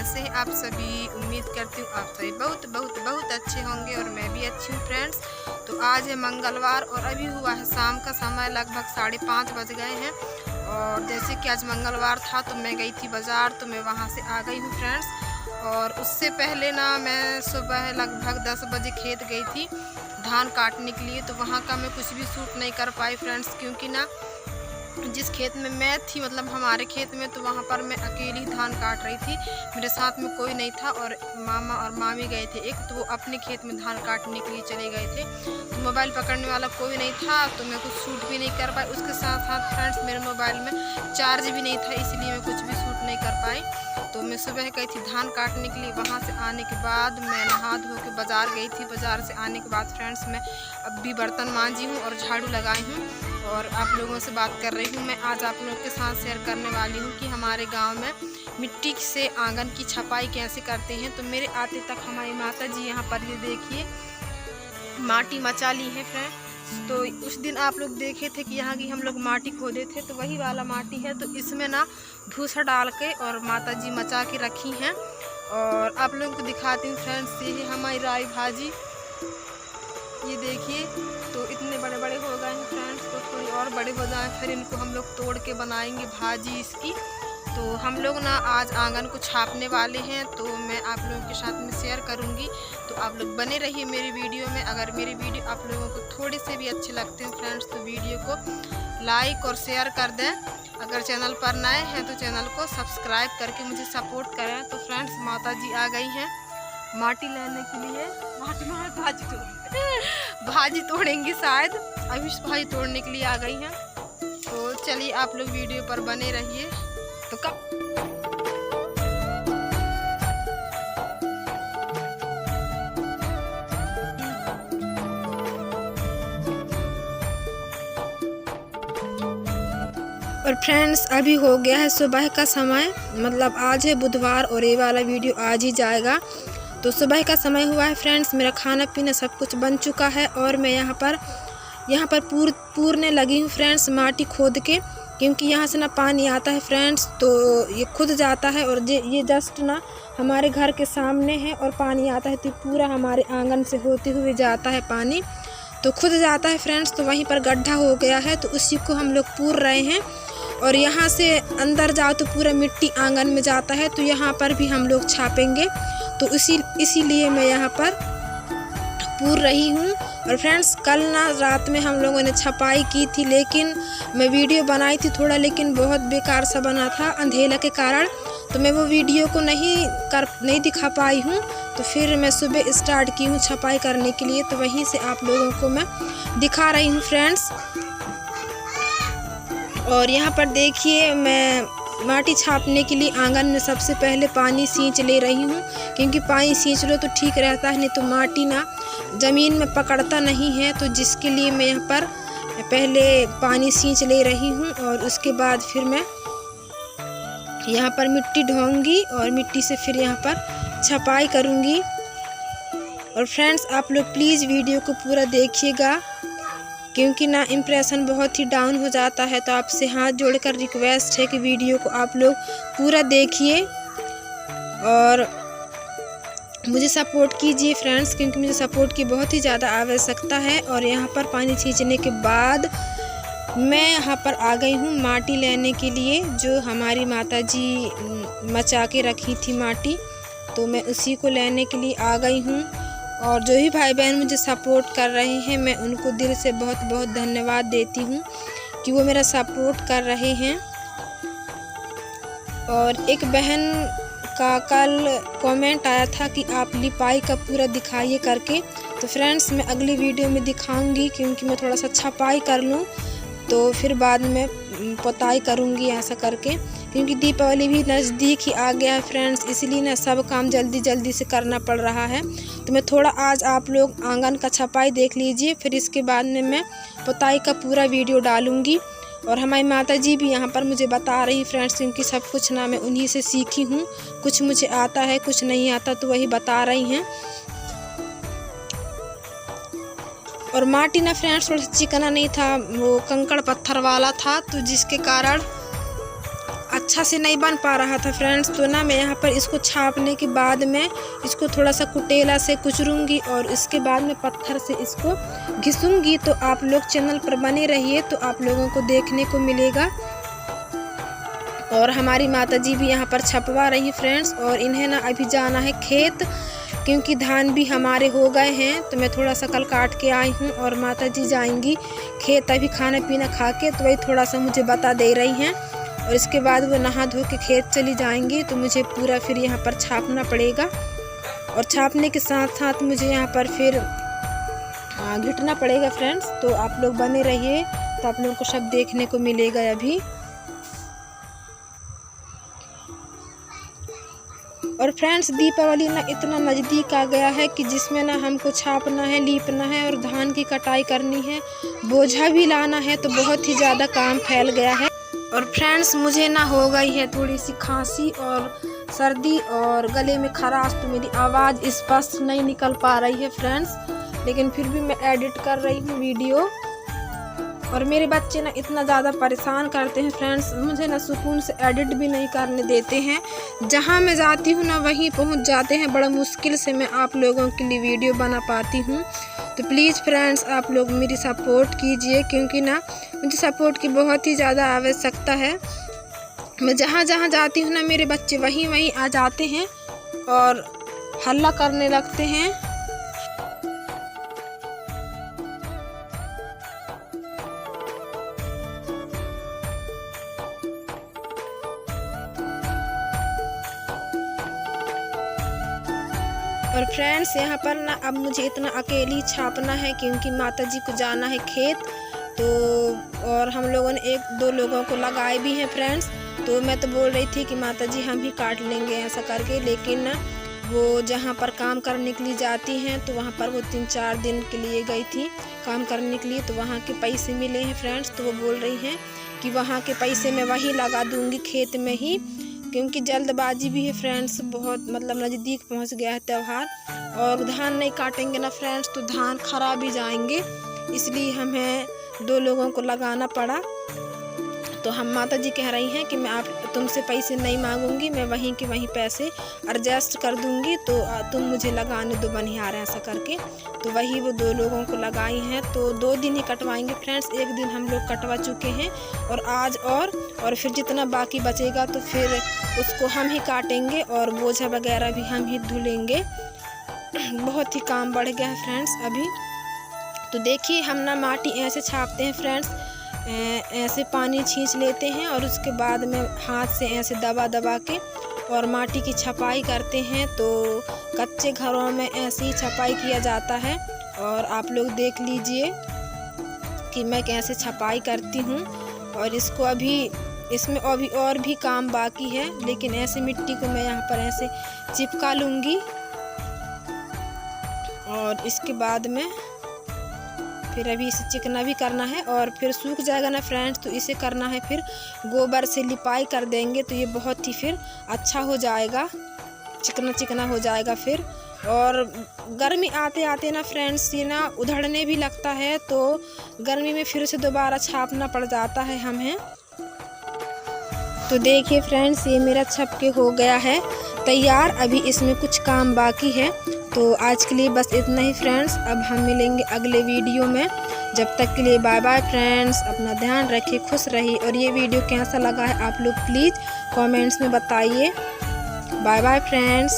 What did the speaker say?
कैसे हैं आप सभी। उम्मीद करती हूँ आप सभी बहुत बहुत बहुत अच्छे होंगे और मैं भी अच्छी हूँ फ्रेंड्स। तो आज है मंगलवार और अभी हुआ है शाम का समय, लगभग 5:30 बज गए हैं। और जैसे कि आज मंगलवार था तो मैं गई थी बाज़ार, तो मैं वहाँ से आ गई हूँ फ्रेंड्स। और उससे पहले ना मैं सुबह लगभग 10 बजे खेत गई थी धान काटने के लिए। तो वहाँ का मैं कुछ भी शूट नहीं कर पाई फ्रेंड्स, क्योंकि ना जिस खेत में मैं थी, मतलब हमारे खेत में, तो वहाँ पर मैं अकेली धान काट रही थी। मेरे साथ में कोई नहीं था और मामा और मामी गए थे एक, तो वो अपने खेत में धान काटने के लिए चले गए थे। तो मोबाइल पकड़ने वाला कोई नहीं था, तो मैं कुछ शूट भी नहीं कर पाई। उसके साथ साथ फ्रेंड्स मेरे मोबाइल में चार्ज भी नहीं था, इसलिए मैं कुछ भी शूट नहीं कर पाई। तो मैं सुबह गई थी धान काटने के लिए। वहाँ से आने के बाद मैं नहा धो के बाज़ार गई थी। बाज़ार से आने के बाद फ्रेंड्स मैं अब भी बर्तन मांजी हूँ और झाड़ू लगाई हूँ और आप लोगों से बात कर रही हूँ। मैं आज आप लोगों के साथ शेयर करने वाली हूँ कि हमारे गांव में मिट्टी से आंगन की छपाई कैसे करते हैं। तो मेरे आते तक हमारी माता जी यहाँ पर ये देखिए माटी मचा ली है फ्रेंड। तो उस दिन आप लोग देखे थे कि यहाँ की हम लोग माटी खोदे थे, तो वही वाला माटी है। तो इसमें ना भूसा डाल के और माता जी मचा के रखी हैं। और आप लोगों को दिखाती हूँ फ्रेंड्स, ये है हमारी राई भाजी, ये देखिए। तो इतने बड़े बड़े हो गए हैं फ्रेंड्स, तो थोड़ी और बड़े हो जाए फिर इनको हम लोग तोड़ के बनाएंगे भाजी इसकी। तो हम लोग ना आज आंगन को छापने वाले हैं, तो मैं आप लोगों के साथ में शेयर करूंगी। तो आप लोग बने रहिए मेरी वीडियो में। अगर मेरी वीडियो आप लोगों को थोड़े से भी अच्छे लगते हैं फ्रेंड्स, तो वीडियो को लाइक और शेयर कर दें। अगर चैनल पर नए हैं तो चैनल को सब्सक्राइब करके मुझे सपोर्ट करें। तो फ्रेंड्स माता जी आ गई हैं माटी लेने के लिए। भाजी तोड़ेंगी शायद, अभी भाजी तोड़ने के लिए आ गई हैं। तो चलिए आप लोग वीडियो पर बने रहिए। तो कब और फ्रेंड्स अभी हो गया है सुबह का समय, मतलब आज है बुधवार और ये वाला वीडियो आज ही जाएगा। तो सुबह का समय हुआ है फ्रेंड्स, मेरा खाना पीना सब कुछ बन चुका है और मैं यहाँ पर पूरने लगी हूँ फ्रेंड्स माटी खोद के, क्योंकि यहाँ से ना पानी आता है फ्रेंड्स, तो ये खुद जाता है। और ये जस्ट ना हमारे घर के सामने है और पानी आता है तो पूरा हमारे आंगन से होते हुए जाता है पानी, तो खुद जाता है फ्रेंड्स। तो वहीं पर गड्ढा हो गया है, तो उसी को हम लोग पूर रहे हैं। और यहाँ से अंदर जाओ तो पूरा मिट्टी आंगन में जाता है, तो यहाँ पर भी हम लोग छापेंगे। तो इसीलिए मैं यहाँ पर पूर रही हूँ। और फ्रेंड्स कल ना रात में हम लोगों ने छपाई की थी, लेकिन मैं वीडियो बनाई थी थोड़ा, लेकिन बहुत बेकार सा बना था अंधेरा के कारण, तो मैं वो वीडियो को नहीं दिखा पाई हूँ। तो फिर मैं सुबह स्टार्ट की हूँ छपाई करने के लिए, तो वहीं से आप लोगों को मैं दिखा रही हूँ फ्रेंड्स। और यहाँ पर देखिए मैं माटी छापने के लिए आंगन में सबसे पहले पानी सींच ले रही हूँ, क्योंकि पानी सींच लो तो ठीक रहता है, नहीं तो माटी ना ज़मीन में पकड़ता नहीं है। तो जिसके लिए मैं यहाँ पर पहले पानी सींच ले रही हूँ और उसके बाद फिर मैं यहाँ पर मिट्टी ढोऊंगी और मिट्टी से फिर यहाँ पर छपाई करूँगी। और फ्रेंड्स आप लोग प्लीज़ वीडियो को पूरा देखिएगा, क्योंकि ना इम्प्रेशन बहुत ही डाउन हो जाता है। तो आपसे हाथ जोड़कर रिक्वेस्ट है कि वीडियो को आप लोग पूरा देखिए और मुझे सपोर्ट कीजिए फ्रेंड्स, क्योंकि मुझे सपोर्ट की बहुत ही ज़्यादा आवश्यकता है। और यहाँ पर पानी खींचने के बाद मैं यहाँ पर आ गई हूँ माटी लेने के लिए, जो हमारी माता जी मचा के रखी थी माटी, तो मैं उसी को लेने के लिए आ गई हूँ। और जो भी भाई बहन मुझे सपोर्ट कर रहे हैं, मैं उनको दिल से बहुत बहुत धन्यवाद देती हूँ कि वो मेरा सपोर्ट कर रहे हैं। और एक बहन का कल कमेंट आया था कि आप लिपाई का पूरा दिखाइए करके, तो फ्रेंड्स मैं अगली वीडियो में दिखाऊंगी, क्योंकि मैं थोड़ा सा छपाई कर लूँ तो फिर बाद में पोताई करूँगी ऐसा करके, क्योंकि दीपावली भी नज़दीक ही आ गया है फ्रेंड्स, इसलिए ना सब काम जल्दी जल्दी से करना पड़ रहा है। तो मैं थोड़ा आज आप लोग आंगन का छपाई देख लीजिए, फिर इसके बाद में मैं पोताई का पूरा वीडियो डालूँगी। और हमारी माता जी भी यहाँ पर मुझे बता रही फ्रेंड्स, क्योंकि सब कुछ ना मैं उन्हीं से सीखी हूँ, कुछ मुझे आता है कुछ नहीं आता, तो वही बता रही हैं। और माटी ना फ्रेंड्स थोड़ा सा चिकना नहीं था, वो कंकड़ पत्थर वाला था, तो जिसके कारण अच्छा से नहीं बन पा रहा था फ्रेंड्स। तो ना मैं यहाँ पर इसको छापने के बाद में इसको थोड़ा सा कुटेला से कुचलूँगी और इसके बाद में पत्थर से इसको घिसूँगी। तो आप लोग चैनल पर बने रहिए तो आप लोगों को देखने को मिलेगा। और हमारी माताजी भी यहाँ पर छपवा रही हैं फ्रेंड्स। और इन्हें ना अभी जाना है खेत, क्योंकि धान भी हमारे हो गए हैं। तो मैं थोड़ा सा कल काट के आई हूँ और माताजी जाएंगी खेत अभी खाना पीना खा के। तो वही थोड़ा सा मुझे बता दे रही हैं और इसके बाद वो नहा धो के खेत चली जाएंगी। तो मुझे पूरा फिर यहाँ पर छापना पड़ेगा और छापने के साथ साथ मुझे यहाँ पर फिर घिटना पड़ेगा फ्रेंड्स। तो आप लोग बने रहिए तो आप लोगों को सब देखने को मिलेगा अभी। और फ्रेंड्स दीपावली ना इतना नज़दीक आ गया है कि जिसमें ना हमको छापना है, लीपना है और धान की कटाई करनी है, बोझा भी लाना है। तो बहुत ही ज़्यादा काम फैल गया है। और फ्रेंड्स मुझे ना हो गई है थोड़ी सी खांसी और सर्दी और गले में खराश। तो मेरी आवाज़ स्पष्ट नहीं निकल पा रही है फ्रेंड्स, लेकिन फिर भी मैं एडिट कर रही हूँ वीडियो। और मेरे बच्चे ना इतना ज़्यादा परेशान करते हैं फ्रेंड्स, मुझे ना सुकून से एडिट भी नहीं करने देते हैं। जहाँ मैं जाती हूँ ना वहीं पहुँच जाते हैं। बड़ा मुश्किल से मैं आप लोगों के लिए वीडियो बना पाती हूँ। तो प्लीज़ फ्रेंड्स आप लोग मेरी सपोर्ट कीजिए, क्योंकि ना मुझे सपोर्ट की बहुत ही ज़्यादा आवश्यकता है। मैं जहाँ जहाँ जाती हूँ ना मेरे बच्चे वहीं वहीं आ जाते हैं और हल्ला करने लगते हैं। और फ्रेंड्स यहाँ पर ना अब मुझे इतना अकेली छापना है, क्योंकि माताजी को जाना है खेत। तो और हम लोगों ने 1-2 लोगों को लगाए भी हैं फ्रेंड्स। तो मैं तो बोल रही थी कि माताजी हम ही काट लेंगे ऐसा करके, लेकिन ना वो जहाँ पर काम करने के लिए जाती हैं तो वहाँ पर वो 3-4 दिन के लिए गई थी काम करने के लिए। तो वहाँ के पैसे मिले हैं फ्रेंड्स। तो वो बोल रही हैं कि वहाँ के पैसे मैं वहीं लगा दूँगी खेत में ही, क्योंकि जल्दबाजी भी है फ्रेंड्स। बहुत मतलब नज़दीक पहुंच गया है त्यौहार और धान नहीं काटेंगे ना फ्रेंड्स तो धान खराब भी जाएंगे, इसलिए हमें 2 लोगों को लगाना पड़ा। तो हम माताजी कह रही हैं कि मैं तुमसे पैसे नहीं मांगूंगी, मैं वहीं के वहीं पैसे एडजस्ट कर दूंगी। तो तुम मुझे लगाने दो बनिहार ऐसा करके। तो वही वो 2 लोगों को लगाई हैं। तो 2 दिन ही कटवाएंगे फ्रेंड्स। 1 दिन हम लोग कटवा चुके हैं और आज और फिर जितना बाकी बचेगा तो फिर उसको हम ही काटेंगे और बोझा वगैरह भी हम ही धुलेंगे। बहुत ही काम बढ़ गया है फ्रेंड्स अभी। तो देखिए हम ना माटी ऐसे छापते हैं फ्रेंड्स, ऐसे पानी छींच लेते हैं और उसके बाद में हाथ से ऐसे दबा दबा के और माटी की छपाई करते हैं। तो कच्चे घरों में ऐसी ही छपाई किया जाता है। और आप लोग देख लीजिए कि मैं कैसे छपाई करती हूँ। और इसको अभी इसमें अभी और भी काम बाकी है, लेकिन ऐसे मिट्टी को मैं यहाँ पर ऐसे चिपका लूँगी और इसके बाद में फिर अभी इसे चिकना भी करना है और फिर सूख जाएगा ना फ्रेंड्स तो इसे करना है फिर गोबर से लिपाई कर देंगे। तो ये बहुत ही फिर अच्छा हो जाएगा, चिकना चिकना हो जाएगा फिर। और गर्मी आते आते ना फ्रेंड्स ये ना उधड़ने भी लगता है, तो गर्मी में फिर से दोबारा छापना पड़ जाता है हमें। तो देखिए फ्रेंड्स ये मेरा छप के हो गया है तैयार, अभी इसमें कुछ काम बाकी है। तो आज के लिए बस इतना ही फ्रेंड्स, अब हम मिलेंगे अगले वीडियो में। जब तक के लिए बाय बाय फ्रेंड्स, अपना ध्यान रखिए, खुश रहिए। और ये वीडियो कैसा लगा है आप लोग प्लीज़ कमेंट्स में बताइए। Bye bye friends.